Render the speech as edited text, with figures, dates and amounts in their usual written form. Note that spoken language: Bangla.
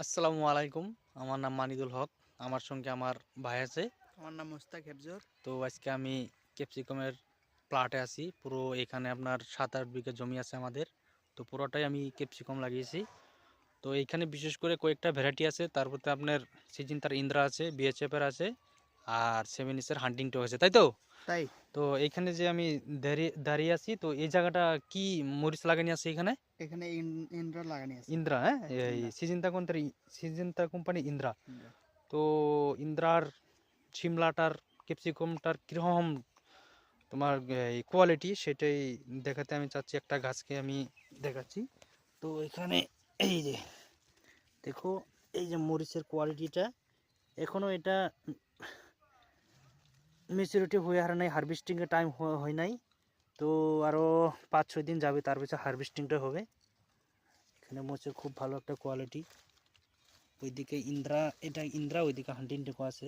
আসসালামু আলাইকুম। আমার নাম মানিদুল হক। আমার সঙ্গে আমার ভাই আছে। আমার নাম মোস্তাক হেফজর। তো আজকে আমি ক্যাপসিকামের প্লটে আছি। পুরো এখানে আপনার ৭-৮ বিঘা জমি আছে আমাদের। তো পুরোটাই আমি ক্যাপসিকাম লাগিয়েছি। তো এইখানে বিশেষ করে কয়েকটা ভ্যারাইটি আছে। তার মধ্যে আপনার সিজিনটার ইন্দ্রা আছে, বিএচএফ এর আছে, আর সেভেনিসের হান্টিংটন আছে, তাই তো? তাই তো এইখানে যে আমি দাঁড়িয়ে দাঁড়িয়ে আছি, তো এই জায়গাটা কি মরিচ লাগানি আছে এখানে? এখানে ইন্দ্রা লাগানি আছে। ইন্দ্রা, হ্যাঁ, এই ইন্দ্রা সিজিনটা কোম্পানি ইন্দ্রা। ইন্দ্রা তো ইন্দ্রার সিমলাটার ক্যাপসিকামটার কীরকম তোমার এই কোয়ালিটি সেটাই দেখাতে আমি চাচ্ছি। একটা গাছকে আমি দেখাচ্ছি। তো এখানে এই যে দেখো, এই যে মরিচের কোয়ালিটিটা, এখনও এটা ম্যাচুরিটি হয়ে আর নাই, হারভেস্টিংয়ের টাইম হয় নাই। তো আরও 5-6 দিন যাবে, তার পিছনে হারভেস্টিংটা হবে। এখানে মরিচের খুব ভালো একটা কোয়ালিটি। ওইদিকে ইন্দ্রা, এটা ইন্দ্রা, ওইদিকে হান্টিংটেকও আছে।